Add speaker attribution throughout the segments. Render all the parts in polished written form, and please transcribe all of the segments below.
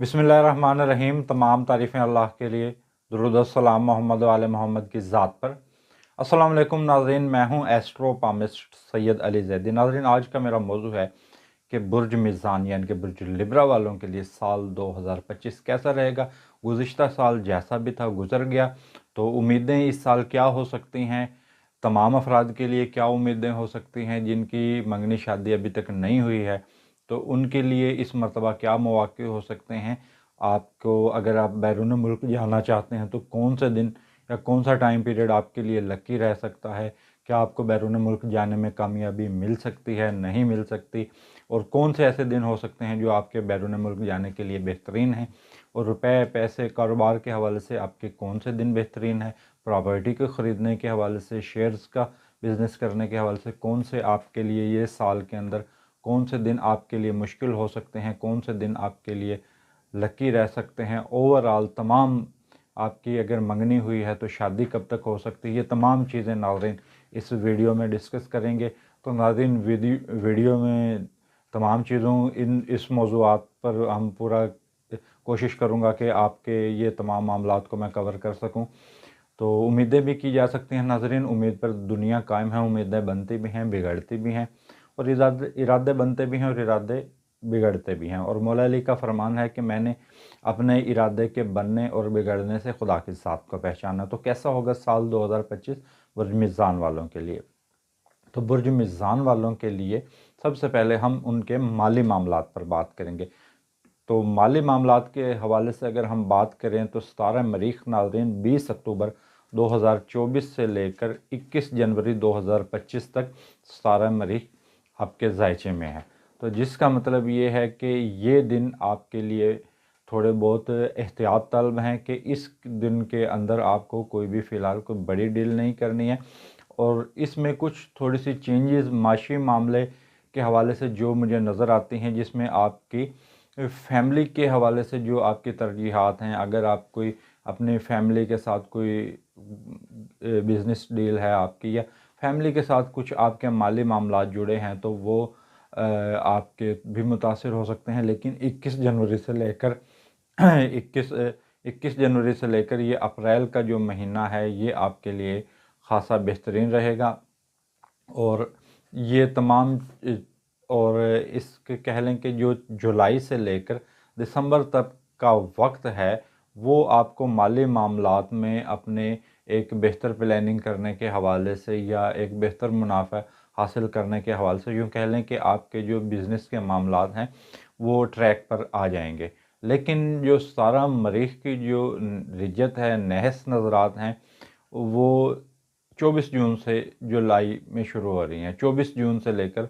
Speaker 1: बिस्मिल्लाहिर्रहमानिर्रहीम। तमाम तारीफ़ें अल्लाह के लिए, दुरूद व सलाम मोहम्मद व आले मोहम्मद की ज़ात पर। अस्सलाम वालेकुम नाज़रीन, मैं हूं एस्ट्रो पामिस्ट सैयद अली ज़ैदी। नाज़रीन, आज का मेरा मौजू है कि बुर्ज मीज़ान यानी कि बुर्ज लिब्रा वालों के लिए साल 2025 कैसा रहेगा। गुज़िश्ता साल जैसा भी था गुज़र गया, तो उम्मीदें इस साल क्या हो सकती हैं। तमाम अफराद के लिए क्या उम्मीदें हो सकती हैं जिनकी मंगनी शादी अभी तक नहीं हुई है, तो उनके लिए इस मरतबा क्या मौक़े हो सकते हैं। आपको अगर आप बैरून मुल्क जाना चाहते हैं तो कौन से दिन या कौन सा टाइम पीरियड आपके लिए लकी रह सकता है। क्या आपको बैरून मुल्क जाने में कामयाबी मिल सकती है, नहीं मिल सकती, और कौन से ऐसे दिन हो सकते हैं जो आपके बैरून मुल्क जाने के लिए बेहतरीन हैं। और रुपए पैसे कारोबार के हवाले से आपके कौन से दिन बेहतरीन है। प्रॉपर्टी को ख़रीदने के हवाले से, शेयर्स का बिज़नेस करने के हवाले से कौन से आपके लिए ये साल के अंदर कौन से दिन आपके लिए मुश्किल हो सकते हैं, कौन से दिन आपके लिए लकी रह सकते हैं। ओवरऑल तमाम आपकी अगर मंगनी हुई है तो शादी कब तक हो सकती है, ये तमाम चीज़ें नाज़रीन इस वीडियो में डिस्कस करेंगे। तो नाज़रीन वीडियो में तमाम चीज़ों इस मौज़ूआत पर हम पूरा कोशिश करूँगा कि आपके ये तमाम मामलात को मैं कवर कर सकूँ। तो उम्मीदें भी की जा सकती हैं नाज़रीन, उम्मीद पर दुनिया कायम है, उम्मीदें बनती भी हैं, बिगड़ती भी हैं, और इरादे बनते भी हैं और इरादे बिगड़ते भी हैं। और मौला अली का फरमान है कि मैंने अपने इरादे के बनने और बिगड़ने से खुदा की ज़ात को पहचाना। तो कैसा होगा साल 2025 बुर्ज मिज़ान वालों के लिए। तो बुर्ज मिज़ान वालों के लिए सबसे पहले हम उनके माली मामलात पर बात करेंगे। तो माली मामलात के हवाले से अगर हम बात करें तो 17 मरीख नाज़रीन 20 अक्टूबर 2024 से लेकर 21 जनवरी 2025 तक 17 मरीख आपके ज़ायचे में है। तो जिसका मतलब ये है कि ये दिन आपके लिए थोड़े बहुत एहतियात तलब हैं कि इस दिन के अंदर आपको कोई भी फ़िलहाल कोई बड़ी डील नहीं करनी है। और इसमें कुछ थोड़ी सी चेंजेस माशी मामले के हवाले से जो मुझे नज़र आती हैं, जिसमें आपकी फैमिली के हवाले से जो आपकी तरजीहात हैं, अगर आप कोई अपनी फैमिली के साथ कोई बिज़नेस डील है आपकी, या फैमिली के साथ कुछ आपके माली मामलात जुड़े हैं, तो वो आपके भी मुतासिर हो सकते हैं। लेकिन 21 जनवरी से लेकर 21 जनवरी से लेकर ये अप्रैल का जो महीना है ये आपके लिए ख़ासा बेहतरीन रहेगा। और ये तमाम और इसके कह लें कि जो जुलाई से लेकर दिसंबर तक का वक्त है वो आपको माली मामलात में अपने एक बेहतर प्लानिंग करने के हवाले से या एक बेहतर मुनाफा हासिल करने के हवाले से, यूँ कह लें कि आपके जो बिज़नेस के मामलात हैं वो ट्रैक पर आ जाएंगे। लेकिन जो 17 मरीख की जो रिजत है, नहस नज़रात हैं, वो 24 जून से जुलाई में शुरू हो रही हैं। 24 जून से लेकर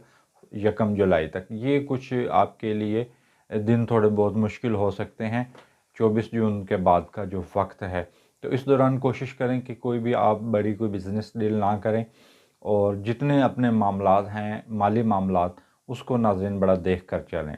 Speaker 1: 1 जुलाई तक ये कुछ आपके लिए दिन थोड़े बहुत मुश्किल हो सकते हैं। 24 जून के बाद का जो वक्त है, तो इस दौरान कोशिश करें कि कोई भी आप बड़ी कोई बिज़नेस डील ना करें, और जितने अपने मामलात हैं माली मामलात उसको नाज़रीन बड़ा देख कर चलें।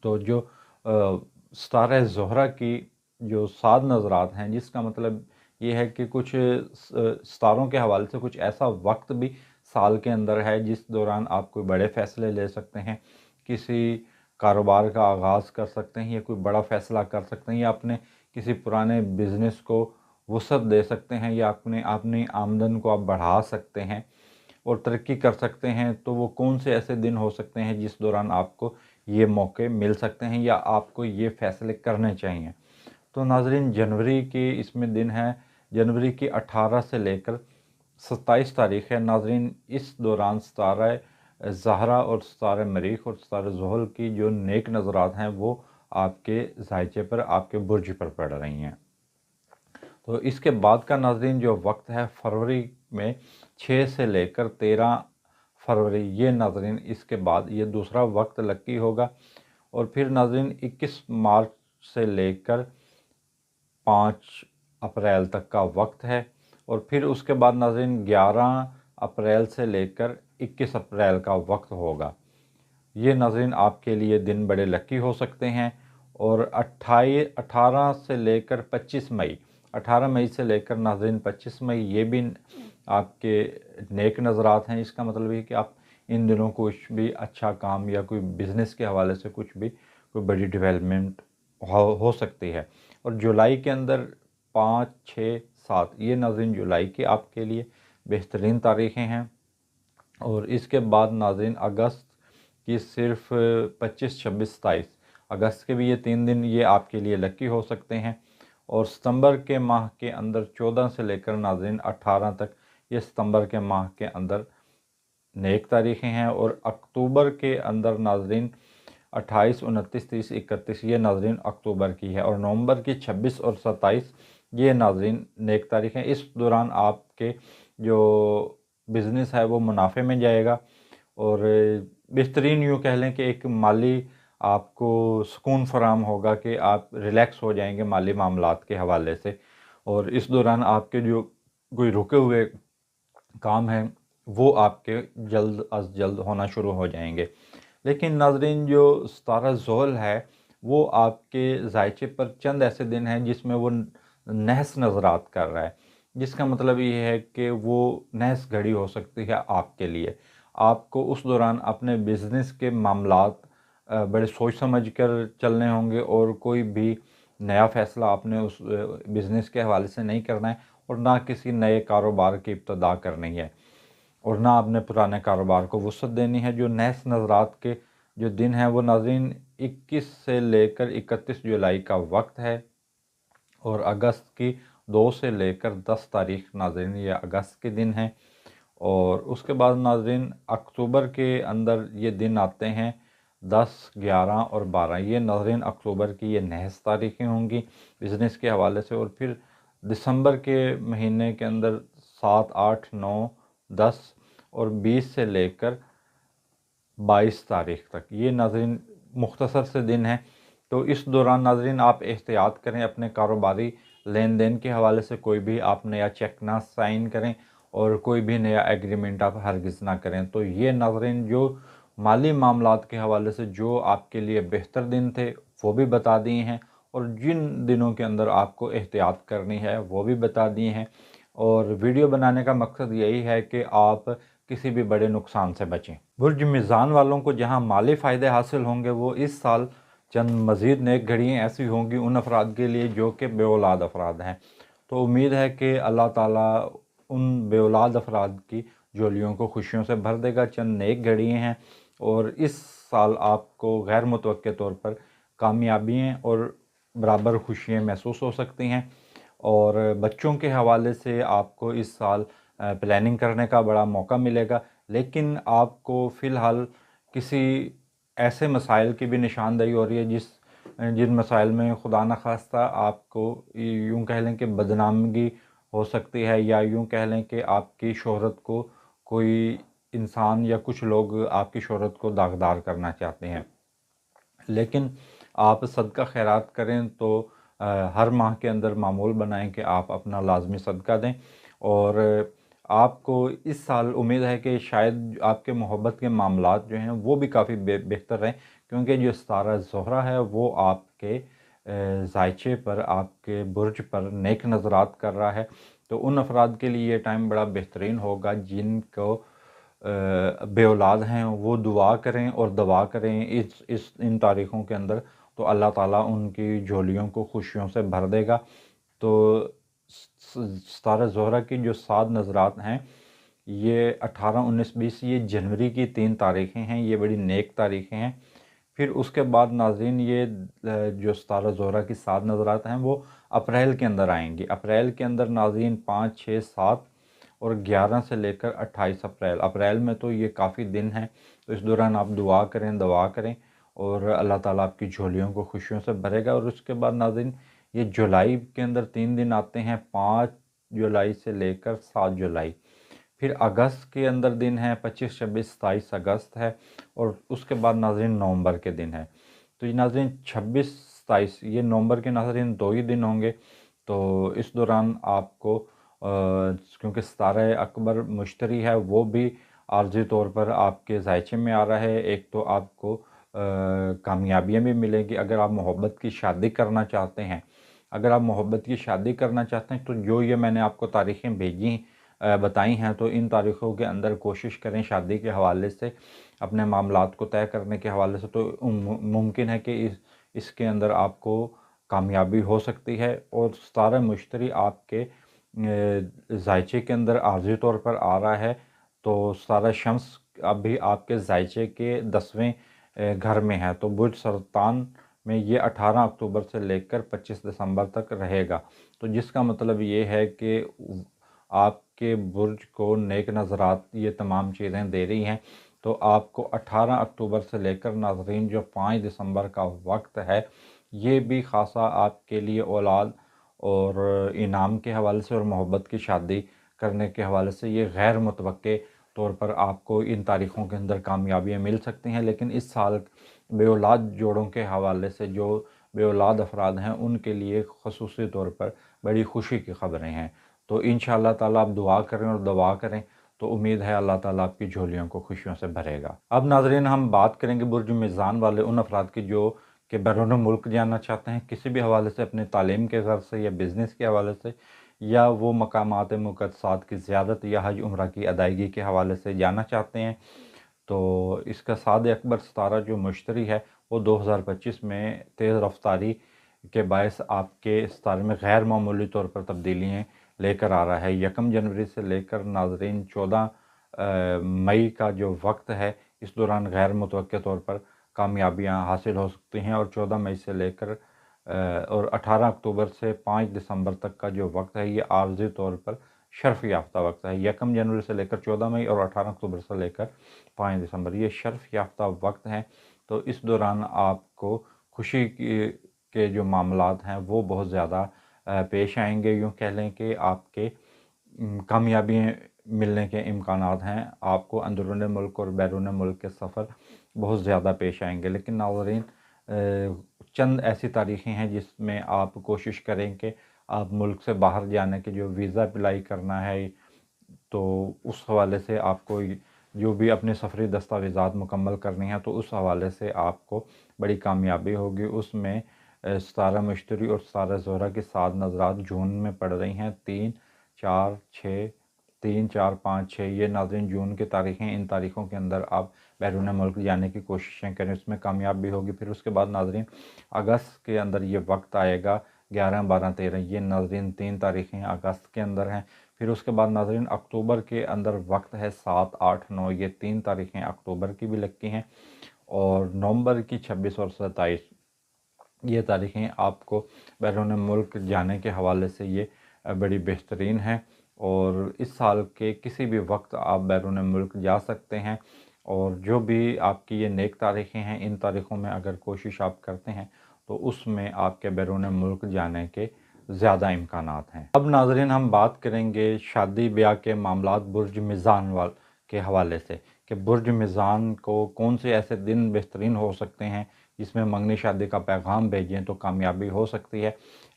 Speaker 1: तो जो सितारा ज़ोहरा की जो 7 नज़रात हैं, जिसका मतलब ये है कि कुछ सितारों के हवाले से कुछ ऐसा वक्त भी साल के अंदर है जिस दौरान आप कोई बड़े फ़ैसले ले सकते हैं, किसी कारोबार का आगाज़ कर सकते हैं, या कोई बड़ा फ़ैसला कर सकते हैं, या अपने किसी पुराने बिज़नेस को वुसअत दे सकते हैं, या अपनी आमदन को आप बढ़ा सकते हैं और तरक्की कर सकते हैं। तो वो कौन से ऐसे दिन हो सकते हैं जिस दौरान आपको ये मौके मिल सकते हैं या आपको ये फ़ैसले करने चाहिए। तो नाज़रीन, जनवरी की इसमें दिन है, जनवरी की 18 से लेकर 27 तारीख़ है नाज़रीन। इस दौरान सितारा ज़हरा और सितारा मरीख और सितारा ज़ुहल की जो नेक नज़रात हैं वो आपके ज़ायचे पर, आपके बुर्ज पर पड़ रही हैं। तो इसके बाद का नाज़रीन जो वक्त है फरवरी में 6 से लेकर 13 फरवरी, ये नाज़रीन इसके बाद ये दूसरा वक्त लकी होगा। और फिर नाज़रीन 21 मार्च से लेकर 5 अप्रैल तक का वक्त है। और फिर उसके बाद नाज़रीन 11 अप्रैल से लेकर 21 अप्रैल का वक्त होगा। ये नाज़रीन आपके लिए दिन बड़े लकी हो सकते हैं। और 18 से लेकर 25 मई, 18 मई से लेकर नाज़रीन 25 मई, ये भी आपके नेक नज़रात हैं। इसका मतलब ये कि आप इन दिनों कुछ भी अच्छा काम या कोई बिज़नेस के हवाले से कुछ भी कोई बड़ी डेवलपमेंट हो सकती है। और जुलाई के अंदर 5, 6, 7 ये नाज़रीन जुलाई की आपके लिए बेहतरीन तारीख़ें हैं। और इसके बाद नाज़रीन अगस्त की सिर्फ 25, 26, 27 अगस्त के भी ये 3 दिन ये आपके लिए लकी हो सकते हैं। और सितंबर के माह के अंदर 14 से लेकर नाज़रीन 18 तक ये सितंबर के माह के अंदर नेक तारीख़ें हैं। और अक्टूबर के अंदर नाज़रीन 28, 29, 30, 31 ये नाज़रीन अक्टूबर की है। और नवंबर की 26 और 27 ये नाज़रीन नेक तारीख़ें। इस दौरान आपके जो बिज़नेस है वो मुनाफे में जाएगा और बेहतरीन यूँ कह लें कि एक माली आपको सुकून फराहम होगा कि आप रिलैक्स हो जाएंगे माली मामलात के हवाले से। और इस दौरान आपके जो कोई रुके हुए काम हैं वो आपके जल्द अज जल्द होना शुरू हो जाएंगे। लेकिन नाज़रीन जो 17 ज़ोल है वो आपके ज़ायचे पर चंद ऐसे दिन हैं जिसमें वो नहस नज़रात कर रहा है, जिसका मतलब ये है कि वो नहस घड़ी हो सकती है आपके लिए। आपको उस दौरान अपने बिज़नेस के मामलात बड़े सोच समझ कर चलने होंगे और कोई भी नया फ़ैसला आपने उस बिज़नेस के हवाले से नहीं करना है और ना किसी नए कारोबार की इब्तिदा करनी है और ना आपने पुराने कारोबार को वुसअत देनी है। जो नहस नज़रात के जो दिन हैं वो नाज़रीन 21 से लेकर 31 जुलाई का वक्त है। और अगस्त की 2 से लेकर 10 तारीख नाज़रीन ये अगस्त के दिन हैं। और उसके बाद नाज़रीन अक्टूबर के अंदर ये दिन आते हैं 10, 11 और 12 ये नाज़रीन अक्टूबर की ये नहस तारीखें होंगी बिज़नेस के हवाले से। और फिर दिसंबर के महीने के अंदर 7, 8, 9, 10 और 20 से लेकर 22 तारीख तक ये नाज़रीन मुख्तसर से दिन हैं। तो इस दौरान नाज़रीन आप एहतियात करें अपने कारोबारी लेन देन के हवाले से, कोई भी आप नया चेक ना साइन करें और कोई भी नया एग्रीमेंट आप हरगिज़ ना करें। तो ये नाज़रीन जो माली मामलात के हवाले से जो आपके लिए बेहतर दिन थे वो भी बता दिए हैं और जिन दिनों के अंदर आपको एहतियात करनी है वो भी बता दिए हैं। और वीडियो बनाने का मकसद यही है कि आप किसी भी बड़े नुकसान से बचें। बुर्ज मीज़ान वालों को जहां माली फ़ायदे हासिल होंगे वो इस साल चंद मज़ीद नेक घड़ियाँ ऐसी होंगी उन अफराद के लिए जो कि बेऔलाद अफराद हैं। तो उम्मीद है कि अल्लाह ताला उन बेऔलाद अफराद की झोलियों को खुशियों से भर देगा। चंद नेक घड़ियाँ हैं और इस साल आपको गैर मुतवक्के तौर पर कामयाबियाँ और बराबर खुशियाँ महसूस हो सकती हैं। और बच्चों के हवाले से आपको इस साल प्लानिंग करने का बड़ा मौका मिलेगा। लेकिन आपको फ़िलहाल किसी ऐसे मसाइल की भी निशानदेही हो रही है जिन मसाइल में खुदा न खास्ता आपको यूँ कह लें कि बदनामगी हो सकती है या यूँ कह लें कि आपकी शोहरत को कोई इंसान या कुछ लोग आपकी शोहरत को दागदार करना चाहते हैं। लेकिन आप सदका खैरात करें तो हर माह के अंदर मामूल बनाएं कि आप अपना लाजमी सदका दें। और आपको इस साल उम्मीद है कि शायद आपके मोहब्बत के मामलात जो हैं वो भी काफ़ी बेहतर रहें, क्योंकि जो सितारा ज़ोहरा है वो आपके ज़ायचे पर, आपके बुर्ज पर नेक नज़रात कर रहा है। तो उन अफराद के लिए ये टाइम बड़ा बेहतरीन होगा जिनको बेऔलाद हैं वो दुआ करें और दवा करें इन तारीख़ों के अंदर, तो अल्लाह ताला उनकी झोलियों को खुशियों से भर देगा। तो सितारा ज़ोहरा की जो 7 नज़रात हैं ये 18, 19, 20 ये जनवरी की 3 तारीखें हैं, ये बड़ी नेक तारीखें हैं। फिर उसके बाद नाज़रीन ये जो सितारा ज़ोहरा की 7 नज़रात हैं वो अप्रैल के अंदर आएंगी। अप्रैल के अंदर नाज़रीन 5, 6, 7 और 11 से लेकर 28 अप्रैल। अप्रैल में तो ये काफ़ी दिन हैं, तो इस दौरान आप दुआ करें, दवा करें और अल्लाह ताला आपकी झोलियों को खुशियों से भरेगा। और उसके बाद नाज़रीन ये जुलाई के अंदर 3 दिन आते हैं, 5 जुलाई से लेकर 7 जुलाई। फिर अगस्त के अंदर दिन है 25, 26, 27 अगस्त है। और उसके बाद नाज़रीन नवंबर के दिन है। तो ये नाज़रीन 26, 27 ये नवंबर के नाज़रीन 2 ही दिन होंगे। तो इस दौरान आपको क्योंकि सितारा अकबर मुश्तरी है वो भी आर्जी तौर पर आपके ज़ायचे में आ रहा है, एक तो आपको कामयाबियाँ भी मिलेंगी। अगर आप मोहब्बत की शादी करना चाहते हैं, अगर आप मोहब्बत की शादी करना चाहते हैं तो जो ये मैंने आपको तारीखें भेजी बताई हैं, तो इन तारीख़ों के अंदर कोशिश करें शादी के हवाले से, अपने मामलात को तय करने के हवाले से। तो मुमकिन है कि اس کے اندر آپ کو کامیابی ہو سکتی ہے۔ اور ستارہ مشتری آپ کے ذائچے کے اندر عارضی طور پر آ رہا ہے، تو ستارہ شمس اب بھی آپ کے ذائچے کے 10ویں گھر میں ہے، تو برج سرطان میں یہ 18 اکتوبر سے لے کر 25 دسمبر تک رہے گا، تو جس کا مطلب یہ ہے کہ آپ کے برج کو نیک نظرات یہ تمام چیزیں دے رہی ہیں۔ تو آپ کو 18 اکتوبر سے لے کر ناظرین جو 5 دسمبر کا وقت ہے، یہ بھی خاصا آپ کے لیے اولاد اور انعام کے حوالے سے اور محبت کی شادی کرنے کے حوالے سے یہ غیر متوقع طور پر آپ کو ان تاریخوں کے اندر کامیابیاں مل سکتی ہیں۔ لیکن اس سال بے اولاد جوڑوں کے حوالے سے جو بے اولاد افراد ہیں ان کے لیے خصوصی طور پر بڑی خوشی کی خبریں ہیں، تو انشاءاللہ تعالیٰ آپ دعا کریں اور دعا کریں تو امید ہے اللہ تعالیٰ آپ کی جھولیوں کو خوشیوں سے بھرے گا۔ اب ناظرین ہم بات کریں گے برج میزان والے ان افراد کی جو کہ بیرون ملک جانا چاہتے ہیں، کسی بھی حوالے سے، اپنے تعلیم کے غرض سے یا بزنس کے حوالے سے، یا وہ مقامات مقدسات کی زیارت یا حج عمرہ کی ادائیگی کے حوالے سے جانا چاہتے ہیں، تو اس کا سعد اکبر ستارہ جو مشتری ہے وہ 2025 میں تیز رفتاری کے باعث آپ کے ستارے میں غیر معمولی طور پر تبدیلیاں لے کر آ رہا ہے۔ 1 جنوری سے لے کر ناظرین 14 مئی کا جو وقت ہے، اس دوران غیر متوقع طور پر کامیابیاں حاصل ہو سکتی ہیں، اور 14 مئی سے لے کر اور 18 اکتوبر سے 5 دسمبر تک کا جو وقت ہے یہ عارضی طور پر شرف یافتہ وقت ہے۔ 1 جنوری سے لے کر 14 مئی اور 18 اکتوبر سے لے کر 5 دسمبر یہ شرف یافتہ وقت ہیں، تو اس دوران آپ کو خوشی کے جو معاملات ہیں وہ بہت زیادہ پیش آئیں گے۔ یوں کہہ لیں کہ آپ کے کامیابی ملنے کے امکانات ہیں، آپ کو اندرون ملک اور بیرون ملک کے سفر بہت زیادہ پیش آئیں گے۔ لیکن ناظرین چند ایسی تاریخیں ہیں جس میں آپ کوشش کریں کہ آپ ملک سے باہر جانے کے جو ویزا اپلائی کرنا ہے، تو اس حوالے سے آپ کو جو بھی اپنے سفری دستاویزات مکمل کرنی ہیں تو اس حوالے سے آپ کو بڑی کامیابی ہوگی۔ اس میں ستارہ مشتری اور ستارہ زہرہ کی 7 نظرات جون میں پڑ رہی ہیں، 3، 4، 6، 3، 4، 5، 6 یہ ناظرین جون کی تاریخیں، ان تاریخوں کے اندر آپ بیرون ملک جانے کی کوششیں کریں، اس میں کامیاب بھی ہوگی۔ پھر اس کے بعد ناظرین اگست کے اندر یہ وقت آئے گا، 11، 12، 13 یہ ناظرین 3 تاریخیں اگست کے اندر ہیں۔ پھر اس کے بعد ناظرین اکتوبر کے اندر وقت ہے 7، 8، 9 یہ 3 تاریخیں اکتوبر کی بھی لگتی ہیں، اور نومبر کی 26 اور 27 یہ تاریخیں آپ کو بیرون ملک جانے کے حوالے سے یہ بڑی بہترین ہیں، اور اس سال کے کسی بھی وقت آپ بیرون ملک جا سکتے ہیں، اور جو بھی آپ کی یہ نیک تاریخیں ہیں ان تاریخوں میں اگر کوشش آپ کرتے ہیں تو اس میں آپ کے بیرون ملک جانے کے زیادہ امکانات ہیں۔ اب ناظرین ہم بات کریں گے شادی بیاہ کے معاملات برج میزان کے حوالے سے، کہ برج میزان کو کون سے ایسے دن بہترین ہو سکتے ہیں جس میں منگنی شادی کا پیغام بھیجیں تو کامیابی ہو سکتی ہے۔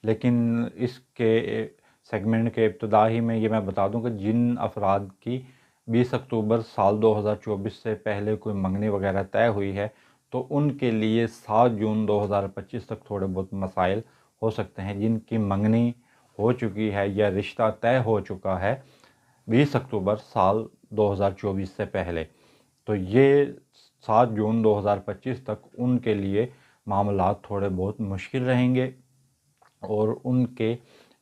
Speaker 1: لیکن اس کے سیگمنٹ کے ابتدائی میں یہ میں بتا دوں کہ جن افراد کی 20 اکتوبر سال 2024 سے پہلے کوئی منگنی وغیرہ طے ہوئی ہے تو ان کے لیے 7 جون 2025 تک تھوڑے بہت مسائل ہو سکتے ہیں۔ جن کی منگنی ہو چکی ہے یا رشتہ طے ہو چکا ہے 20 اکتوبر سال 2024 سے پہلے، تو یہ 7 جون 2025 تک ان کے لیے معاملات تھوڑے بہت مشکل رہیں گے، اور ان کے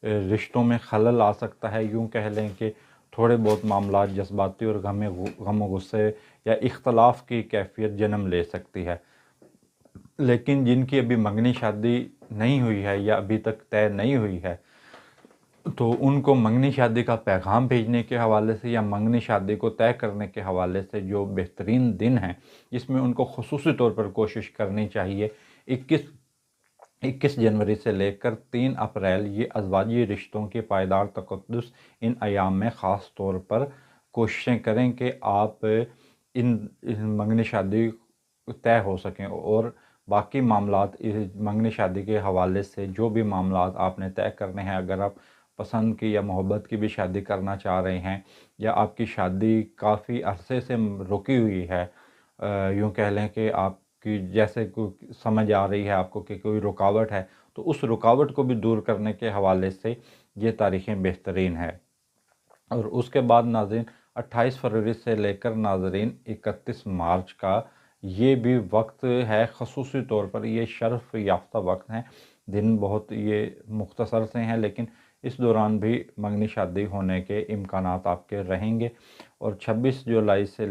Speaker 1: رشتوں میں خلل آ سکتا ہے۔ یوں کہہ لیں کہ تھوڑے بہت معاملات جذباتی اور غم و غصے یا اختلاف کی کیفیت جنم لے سکتی ہے۔ لیکن جن کی ابھی منگنی شادی نہیں ہوئی ہے یا ابھی تک طے نہیں ہوئی ہے، تو ان کو منگنی شادی کا پیغام بھیجنے کے حوالے سے یا منگنی شادی کو طے کرنے کے حوالے سے جو بہترین دن ہیں جس میں ان کو خصوصی طور پر کوشش کرنی چاہیے، 21 جنوری سے لے کر 3 اپریل یہ ازواجی رشتوں کے پائیدار تقدس ان ایام میں خاص طور پر کوششیں کریں کہ آپ ان منگنی شادی طے ہو سکیں، اور باقی معاملات منگنی شادی کے حوالے سے جو بھی معاملات آپ نے طے کرنے ہیں، اگر آپ پسند کی یا محبت کی بھی شادی کرنا چاہ رہے ہیں یا آپ کی شادی کافی عرصے سے رکی ہوئی ہے، یوں کہہ لیں کہ آپ کی جیسے کوئی سمجھ آ رہی ہے آپ کو کہ کوئی رکاوٹ ہے، تو اس رکاوٹ کو بھی دور کرنے کے حوالے سے یہ تاریخیں بہترین ہے۔ اور اس کے بعد ناظرین 28 فروری سے لے کر ناظرین 31 مارچ کا یہ بھی وقت ہے خصوصی طور پر یہ شرف یافتہ وقت ہیں، دن بہت یہ مختصر سے ہیں، لیکن اس دوران بھی منگنی شادی ہونے کے امکانات آپ کے رہیں گے۔ اور 26 جولائی سے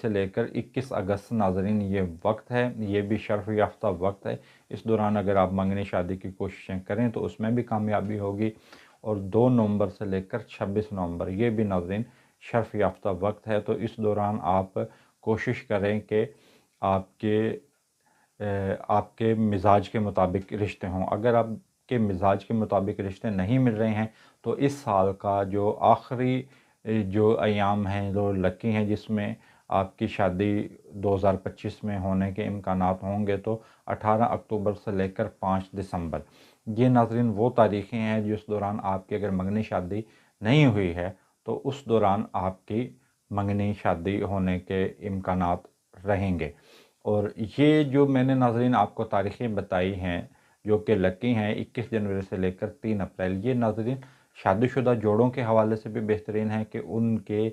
Speaker 1: لے کر 21 اگست ناظرین یہ وقت ہے، یہ بھی شرف یافتہ وقت ہے۔ اس دوران اگر آپ منگنی شادی کی کوششیں کریں تو اس میں بھی کامیابی ہوگی۔ اور 2 نومبر سے لے کر 26 نومبر یہ بھی ناظرین شرف یافتہ وقت ہے، تو اس دوران آپ کوشش کریں کہ آپ کے مزاج کے مطابق رشتے ہوں۔ اگر آپ کے مزاج کے مطابق رشتے نہیں مل رہے ہیں تو اس سال کا جو آخری جو ایام ہیں جو لکی ہیں جس میں آپ کی شادی 2025 میں ہونے کے امکانات ہوں گے تو 18 اکتوبر سے لے کر 5 دسمبر یہ ناظرین وہ تاریخیں ہیں جس دوران آپ کی اگر منگنی شادی نہیں ہوئی ہے تو اس دوران آپ کی منگنی شادی ہونے کے امکانات رہیں گے۔ اور یہ جو میں نے ناظرین آپ کو تاریخیں بتائی ہیں جو کہ لکی ہیں 21 جنوری سے لے کر 3 اپریل، یہ ناظرین شادی شدہ جوڑوں کے حوالے سے بھی بہترین ہیں کہ ان کے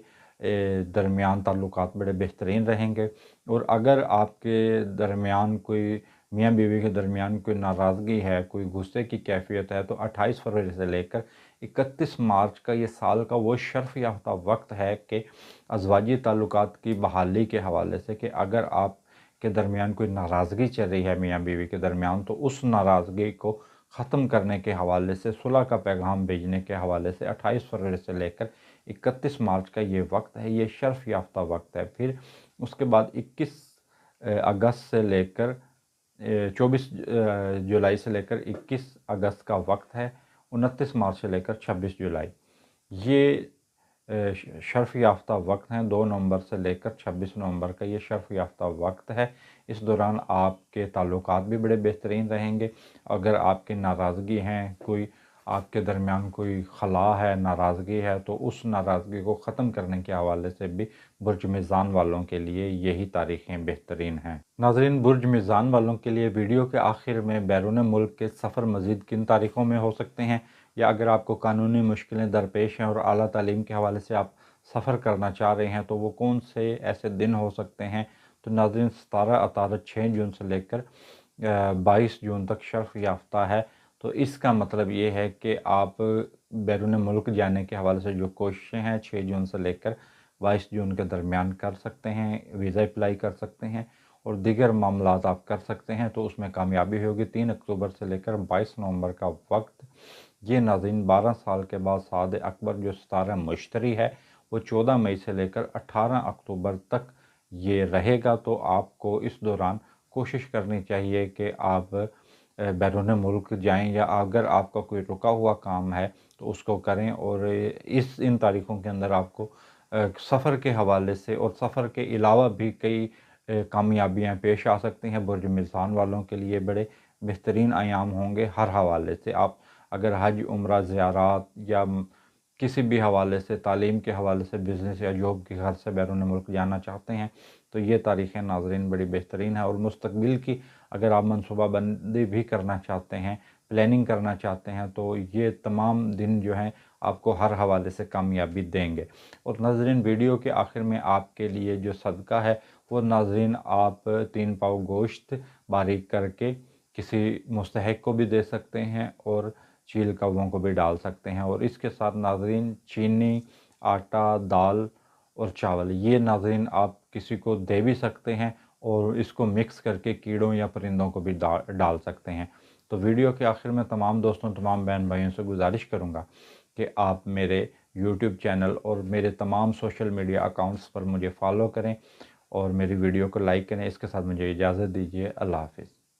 Speaker 1: درمیان تعلقات بڑے بہترین رہیں گے۔ اور اگر آپ کے درمیان کوئی میاں بیوی کے درمیان کوئی ناراضگی ہے، کوئی غصے کی کیفیت ہے تو 28 فروری سے لے کر 31 مارچ کا یہ سال کا وہ شرف یافتہ وقت ہے کہ ازواجی تعلقات کی بحالی کے حوالے سے کہ اگر آپ کے درمیان کوئی ناراضگی چل رہی ہے میاں بیوی کے درمیان تو اس ناراضگی کو ختم کرنے کے حوالے سے صلح کا پیغام بھیجنے کے حوالے سے 28 فروری سے لے کر 31 مارچ کا یہ وقت ہے، یہ شرف یافتہ وقت ہے۔ پھر اس کے بعد 21 اگست سے لے کر 24 جولائی سے لے کر 21 اگست کا وقت ہے، 29 مارچ سے لے کر 26 جولائی یہ شرف یافتہ وقت ہیں۔ 2 نومبر سے لے کر 26 نومبر کا یہ شرف یافتہ وقت ہے۔ اس دوران آپ کے تعلقات بھی بڑے بہترین رہیں گے۔ اگر آپ کی ناراضگی ہیں، کوئی آپ کے درمیان کوئی خلا ہے، ناراضگی ہے تو اس ناراضگی کو ختم کرنے کے حوالے سے بھی برج میزان والوں کے لیے یہی تاریخیں بہترین ہیں۔ ناظرین برج میزان والوں کے لیے ویڈیو کے آخر میں بیرون ملک کے سفر مزید کن تاریخوں میں ہو سکتے ہیں، یا اگر آپ کو قانونی مشکلیں درپیش ہیں اور اعلیٰ تعلیم کے حوالے سے آپ سفر کرنا چاہ رہے ہیں تو وہ کون سے ایسے دن ہو سکتے ہیں، تو ناظرین 17 18 6 جون سے لے کر 22 جون تک شرف یافتہ ہے۔ تو اس کا مطلب یہ ہے کہ آپ بیرون ملک جانے کے حوالے سے جو کوششیں ہیں 6 جون سے لے کر 22 جون کے درمیان کر سکتے ہیں، ویزا اپلائی کر سکتے ہیں اور دیگر معاملات آپ کر سکتے ہیں تو اس میں کامیابی ہوگی۔ 3 اکتوبر سے لے کر 22 نومبر کا وقت یہ ناظرین 12 سال کے بعد سعد اکبر جو ستارہ مشتری ہے وہ 14 مئی سے لے کر 18 اکتوبر تک یہ رہے گا، تو آپ کو اس دوران کوشش کرنی چاہیے کہ آپ بیرون ملک جائیں، یا اگر آپ کا کوئی رکا ہوا کام ہے تو اس کو کریں۔ اور ان تاریخوں کے اندر آپ کو سفر کے حوالے سے اور سفر کے علاوہ بھی کئی کامیابیاں پیش آ سکتی ہیں۔ برج میزان والوں کے لیے بڑے بہترین ایام ہوں گے ہر حوالے سے۔ آپ اگر حج، عمرہ، زیارات یا کسی بھی حوالے سے، تعلیم کے حوالے سے، بزنس یا جاب کے گھر سے بیرون ملک جانا چاہتے ہیں تو یہ تاریخیں ناظرین بڑی بہترین ہیں۔ اور مستقبل کی اگر آپ منصوبہ بندی بھی کرنا چاہتے ہیں، پلاننگ کرنا چاہتے ہیں تو یہ تمام دن جو ہیں آپ کو ہر حوالے سے کامیابی دیں گے۔ اور ناظرین ویڈیو کے آخر میں آپ کے لیے جو صدقہ ہے وہ ناظرین آپ 3 پاؤ گوشت باریک کر کے کسی مستحق کو بھی دے سکتے ہیں اور چیل کووں کو بھی ڈال سکتے ہیں۔ اور اس کے ساتھ ناظرین چینی، آٹا، دال اور چاول یہ ناظرین آپ کسی کو دے بھی سکتے ہیں اور اس کو مکس کر کے کیڑوں یا پرندوں کو بھی ڈال سکتے ہیں۔ تو ویڈیو کے آخر میں تمام دوستوں، تمام بہن بھائیوں سے گزارش کروں گا کہ آپ میرے یوٹیوب چینل اور میرے تمام سوشل میڈیا اکاؤنٹس پر مجھے فالو کریں اور میری ویڈیو کو لائک کریں۔ اس کے ساتھ مجھے اجازت دیجیے، اللہ حافظ۔